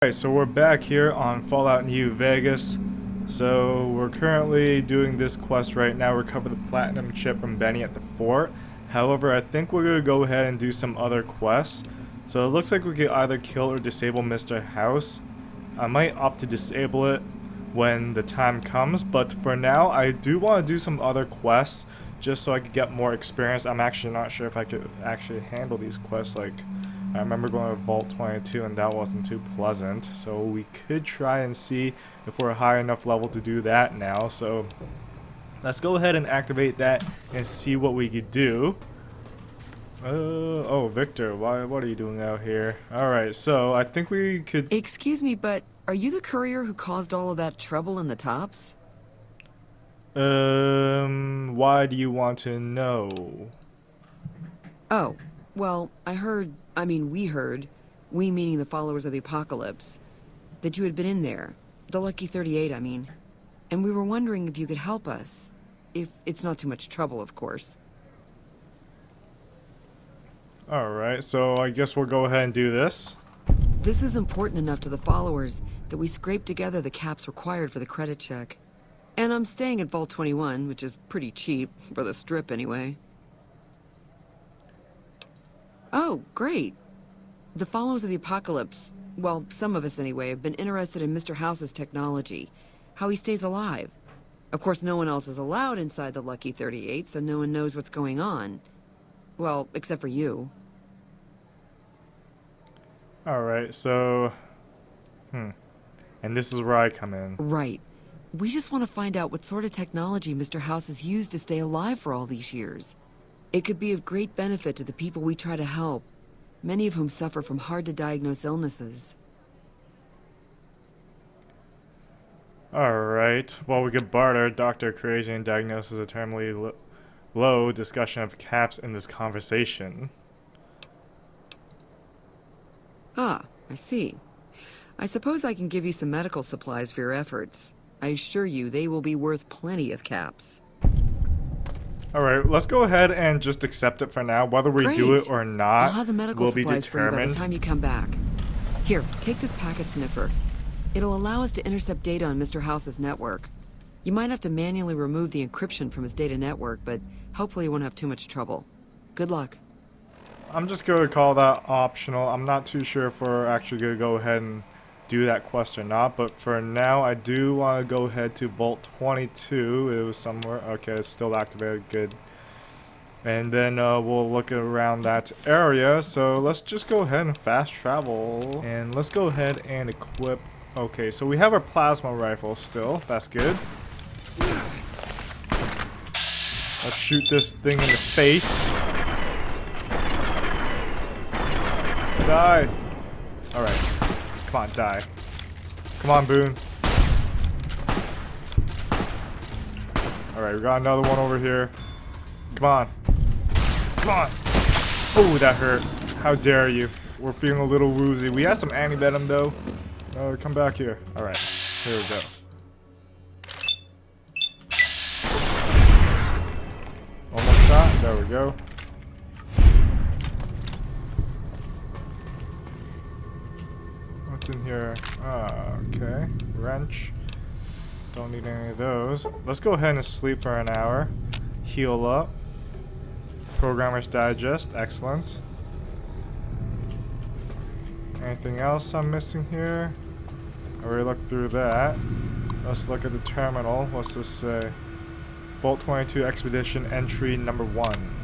Alright, so we're back here on Fallout New Vegas. So we're currently doing this quest right now, recover the platinum chip from Benny at the fort. However, I think we're going to go ahead and do some other quests. So it looks like we could either kill or disable Mr. House. I might opt to disable it when the time comes, but for now I do want to do some other quests just so I could get more experience. I'm actually not sure if I could actually handle these quests. Like, I remember going to Vault 22 and that wasn't too pleasant, so we could try and see if we're a high enough level to do that now. So let's go ahead and activate that and see what we could do. Oh, Victor, what are you doing out here? Alright, so I think we could... Excuse me, but are you the courier who caused all of that trouble in the tops? Why do you want to know? Oh, well, we heard, we meaning the followers of the apocalypse, that you had been in there. The Lucky 38, I mean. And we were wondering if you could help us. If it's not too much trouble, of course. Alright, so I guess we'll go ahead and do this. This is important enough to the followers that we scraped together the caps required for the credit check. And I'm staying at Vault 21, which is pretty cheap, for the strip anyway. Oh, great. The followers of the apocalypse, well, some of us anyway, have been interested in Mr. House's technology, how he stays alive. Of course, no one else is allowed inside the Lucky 38, so no one knows what's going on. Well, except for you. Alright, so... And this is where I come in. Right. We just want to find out what sort of technology Mr. House has used to stay alive for all these years. It could be of great benefit to the people we try to help, many of whom suffer from hard-to-diagnose illnesses. Alright, well, we could barter. Dr. Crayzian diagnoses a terminally low discussion of caps in this conversation. Ah, I see. I suppose I can give you some medical supplies for your efforts. I assure you they will be worth plenty of caps. Alright, let's go ahead and just accept it for now. Whether we do it or not I'll have the medical will be supplies for you by the time you come back. Here, take this packet sniffer. It'll allow us to intercept data on Mr. House's network. You might have to manually remove the encryption from his data network, but hopefully you won't have too much trouble. Good luck. I'm just going to call that optional. I'm not too sure if we're actually going to go ahead and do that quest or not, but for now I do want to go ahead to Vault 22. It was somewhere. Okay, it's still activated. Good. And then we'll look around that area. So let's just go ahead and fast travel. And let's go ahead and equip. Okay, so we have our plasma rifle still. That's good. Let's shoot this thing in the face. Die. Alright. Come on, die. Come on, Boone. Alright, we got another one over here. Come on. Come on. Oh, that hurt. How dare you. We're feeling a little woozy. We have some anti-venom, though. Come back here. Alright. Here we go. One more shot. There we go. What's in here? Okay. Wrench. Don't need any of those. Let's go ahead and sleep for an hour. Heal up. Programmer's Digest. Excellent. Anything else I'm missing here? I already looked through that. Let's look at the terminal. What's this say? Vault 22 Expedition Entry Number 1.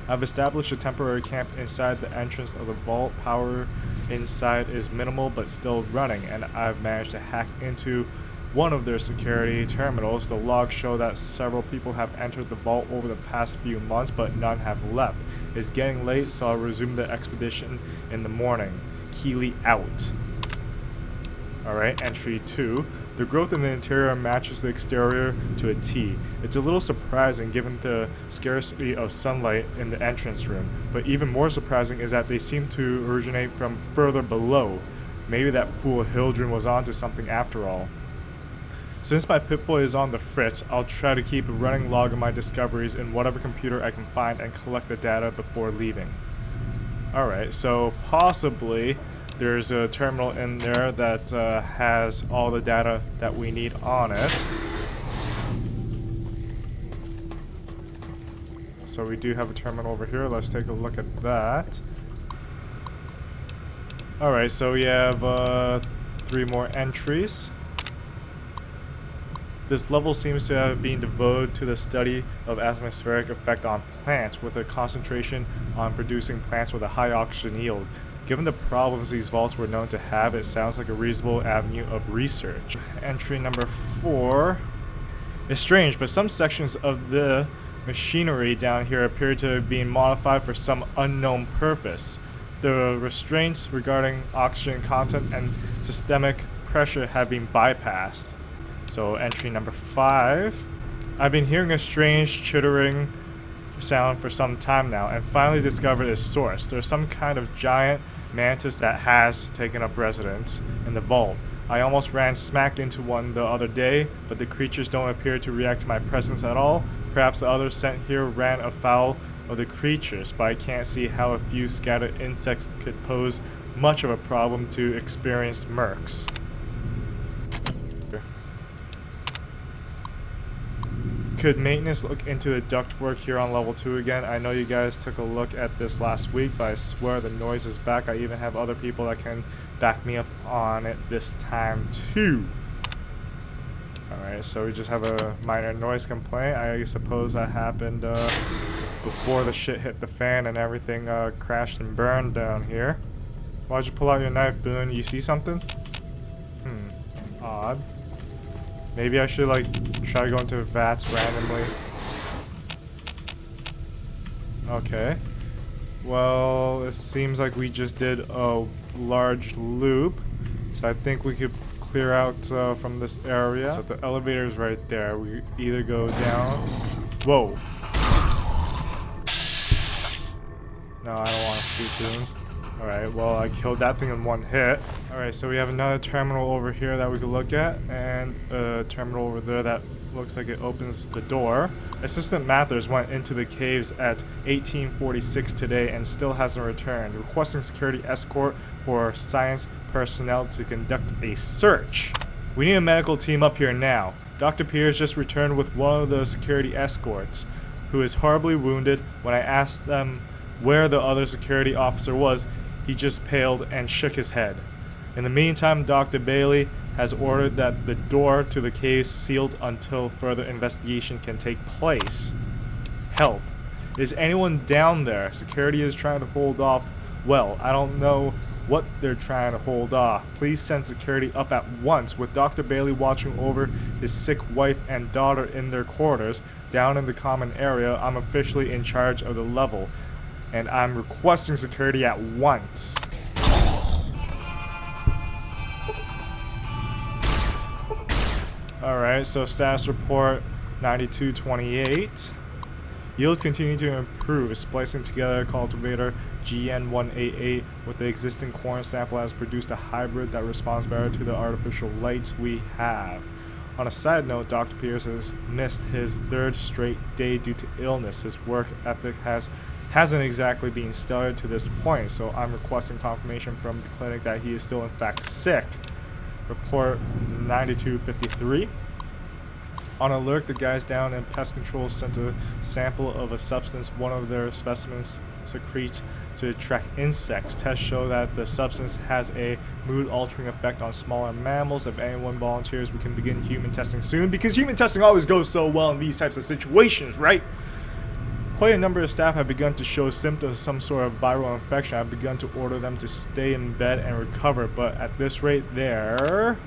I've established a temporary camp inside the entrance of the vault. Power inside is minimal but still running, and I've managed to hack into one of their security terminals. The logs show that several people have entered the vault over the past few months, but none have left. It's getting late, so I'll resume the expedition in the morning. Keely out. Alright, entry 2. The growth in the interior matches the exterior to a T. It's a little surprising given the scarcity of sunlight in the entrance room, but even more surprising is that they seem to originate from further below. Maybe that fool Hildren was onto something after all. Since my Pip-Boy is on the fritz, I'll try to keep a running log of my discoveries in whatever computer I can find and collect the data before leaving. Alright, so possibly There's a terminal in there that has all the data that we need on it. So we do have a terminal over here. Let's take a look at that. Alright, so we have 3 more entries. This level seems to have been devoted to the study of atmospheric effect on plants, with a concentration on producing plants with a high oxygen yield. Given the problems these vaults were known to have, it sounds like a reasonable avenue of research. Entry number 4. It's strange, but some sections of the machinery down here appear to have been modified for some unknown purpose. The restraints regarding oxygen content and systemic pressure have been bypassed. So entry number 5. I've been hearing a strange chittering sound for some time now and finally discovered its source. There's some kind of giant mantis that has taken up residence in the vault. I almost ran smack into one the other day, but the creatures don't appear to react to my presence at all. Perhaps the others sent here ran afoul of the creatures, but I can't see how a few scattered insects could pose much of a problem to experienced mercs. Could maintenance look into the ductwork here on level 2 again? I know you guys took a look at this last week, but I swear the noise is back. I even have other people that can back me up on it this time too. Alright, so we just have a minor noise complaint. I suppose that happened before the shit hit the fan and everything crashed and burned down here. Why'd you pull out your knife, Boone? You see something? Odd. Maybe I should like try to go into vats randomly. Okay. Well, it seems like we just did a large loop. So I think we could clear out from this area. So the elevator's right there. We either go down. Whoa. No, I don't want to shoot Boone. Alright, well, I killed that thing in one hit. Alright, so we have another terminal over here that we could look at, and a terminal over there that looks like it opens the door. Assistant Mathers went into the caves at 1846 today and still hasn't returned, requesting security escort for science personnel to conduct a search. We need a medical team up here now. Dr. Peters just returned with one of the security escorts, who is horribly wounded. When I asked them where the other security officer was, he just paled and shook his head. In the meantime, Dr. Bailey has ordered that the door to the cave sealed until further investigation can take place. Help. Is anyone down there? Security is trying to hold off. Well, I don't know what they're trying to hold off. Please send security up at once. With Dr. Bailey watching over his sick wife and daughter in their quarters down in the common area, I'm officially in charge of the level, and I'm requesting security at once. Alright, so status report 9228. Yields continue to improve. Splicing together cultivator GN188 with the existing corn sample has produced a hybrid that responds better to the artificial lights we have. On a side note, Dr. Pierce has missed his 3rd straight day due to illness. His work ethic hasn't exactly been stellar to this point, so I'm requesting confirmation from the clinic that he is still in fact sick. Report 9253. On alert, the guys down in pest control sent a sample of a substance one of their specimens secretes to attract insects. Tests show that the substance has a mood-altering effect on smaller mammals. If anyone volunteers, we can begin human testing soon, because human testing always goes so well in these types of situations, right? Quite a number of staff have begun to show symptoms of some sort of viral infection. I've begun to order them to stay in bed and recover, but at this rate there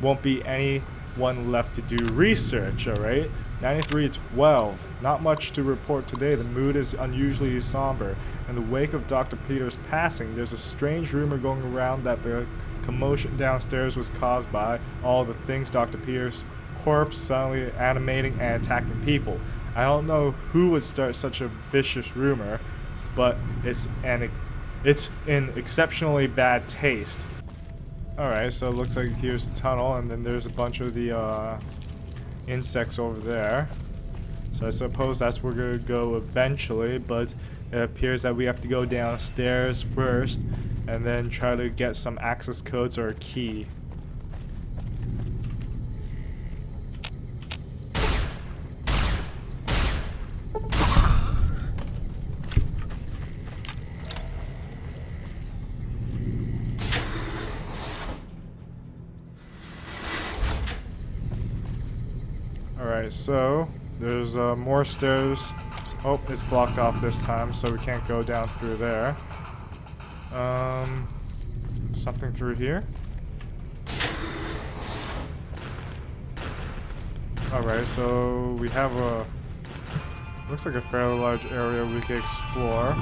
won't be anyone left to do research, alright? 9312. Not much to report today. The mood is unusually somber. In the wake of Dr. Peters' passing, there's a strange rumor going around that the commotion downstairs was caused by all the things Dr. Peters' corpse suddenly animating and attacking people. I don't know who would start such a vicious rumor, but it's in exceptionally bad taste. Alright, so it looks like here's the tunnel, and then there's a bunch of the insects over there. So I suppose that's where we're gonna go eventually, but it appears that we have to go downstairs first and then try to get some access codes or a key. Alright, so there's more stairs. Oh, it's blocked off this time, so we can't go down through there. Something through here? Alright, so we have a... looks like a fairly large area we can explore.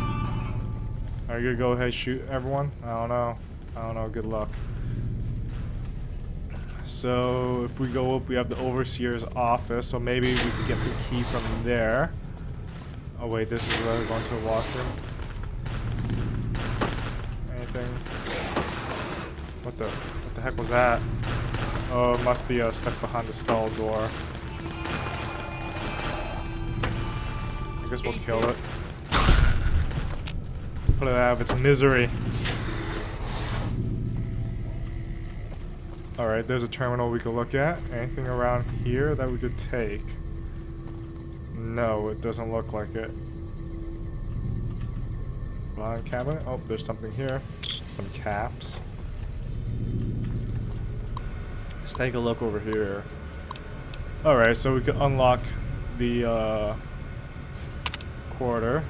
Are you gonna go ahead and shoot everyone? I don't know. I don't know, good luck. So if we go up, we have the overseer's office, so maybe we can get the key from there. Oh wait, this is where we're going to the washroom. Anything? What the heck was that? Oh, it must be stuck behind the stall door. I guess we'll kill it. Put it out of its misery. Alright, there's a terminal we could look at. Anything around here that we could take? No, it doesn't look like it. Bottom cabinet? Oh, there's something here. Some caps. Let's take a look over here. Alright, so we could unlock the corridor.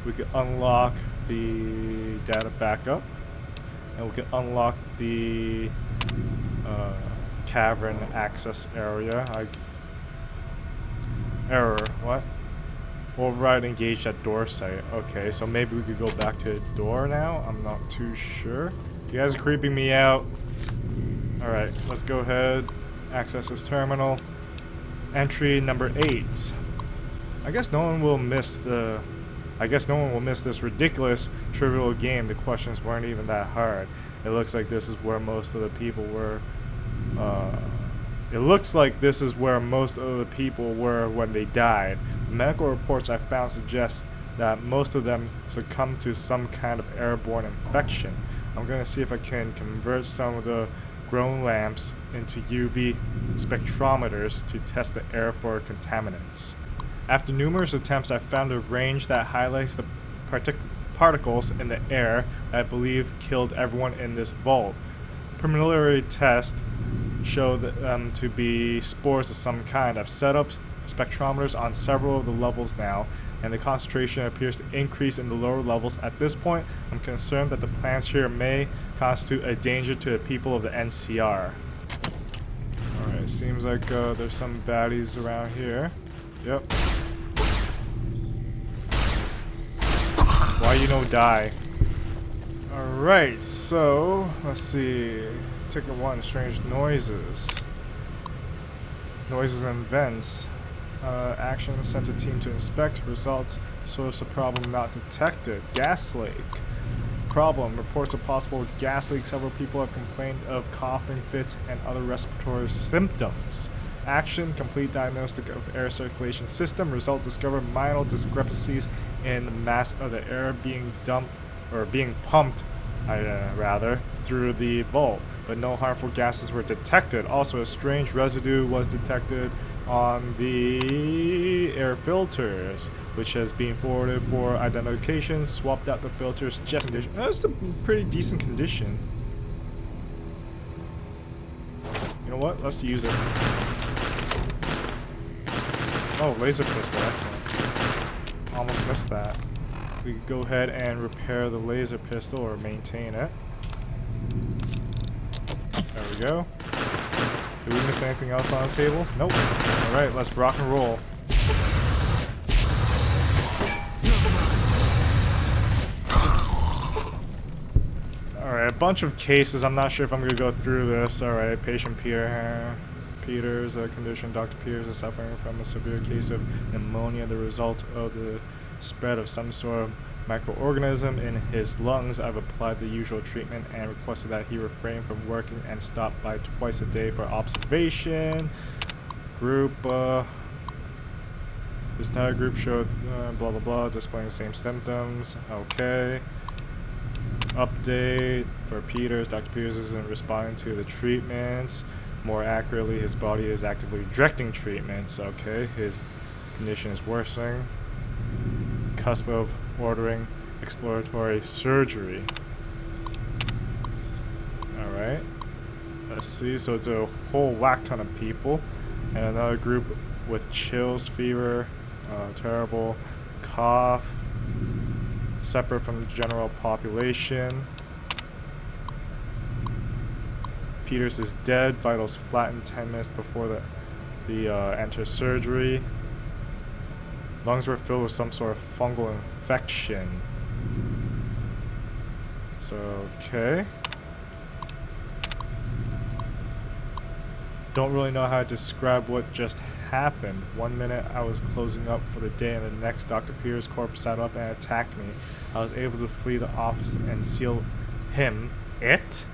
We could unlock the data backup. And we could unlock the cavern access area. Error. What? Override engaged at door site. Okay, so maybe we could go back to the door now. I'm not too sure. You guys are creeping me out. Alright, let's go ahead. Access this terminal. Entry number 8. I guess no one will miss this ridiculous, trivial game. The questions weren't even that hard. It looks like this is where most of the people were. When they died. The medical reports I found suggest that most of them succumbed to some kind of airborne infection. I'm going to see if I can convert some of the grown lamps into UV spectrometers to test the air for contaminants. After numerous attempts, I found a range that highlights the particles in the air that I believe killed everyone in this vault. Preliminary tests show them to be spores of some kind. I've set up spectrometers on several of the levels now, and the concentration appears to increase in the lower levels. At this point, I'm concerned that the plants here may constitute a danger to the people of the NCR. Alright, seems like there's some baddies around here. Yep. Why you no die? Alright, so let's see. Ticket 1, strange noises. Noises and vents. Action, sent a team to inspect. Results, source of problem not detected. Gas leak. Problem, reports of possible gas leak. Several people have complained of coughing fits and other respiratory symptoms. Action, complete diagnostic of air circulation system. Result, discover minor discrepancies in the mass of the air being pumped through the vault, but no harmful gases were detected. Also, a strange residue was detected on the air filters, which has been forwarded for identification. Swapped out the filters just in. That's a pretty decent condition. You know what? Let's use it. Oh, laser pistol, excellent. Almost missed that. We could go ahead and repair the laser pistol or maintain it. There we go. Did we miss anything else on the table? Nope. Alright, let's rock and roll. Alright, a bunch of cases. I'm not sure if I'm going to go through this. Alright, patient Peter's condition. Dr. Peters is suffering from a severe case of pneumonia, the result of the spread of some sort of microorganism in his lungs. I've applied the usual treatment and requested that he refrain from working and stop by twice a day for observation. Group, this entire group showed blah blah blah, displaying the same symptoms. Okay. Update for Peters. Dr. Peters isn't responding to the treatments. More accurately, his body is actively rejecting treatments. Okay, his condition is worsening. Cusp of ordering exploratory surgery. Alright. Let's see. So it's a whole whack ton of people. And another group with chills, fever, terrible cough. Separate from the general population. Peters is dead. Vitals flattened 10 minutes before the enter surgery. Lungs were filled with some sort of fungal infection. So, okay. Don't really know how to describe what just happened. 1 minute I was closing up for the day, and the next Dr. Peters' corpse sat up and attacked me. I was able to flee the office and seal it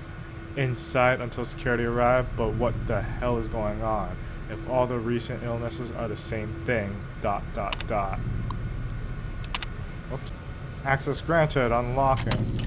inside until security arrived, but what the hell is going on? If all the recent illnesses are the same thing, ... Oops. Access granted, unlocking.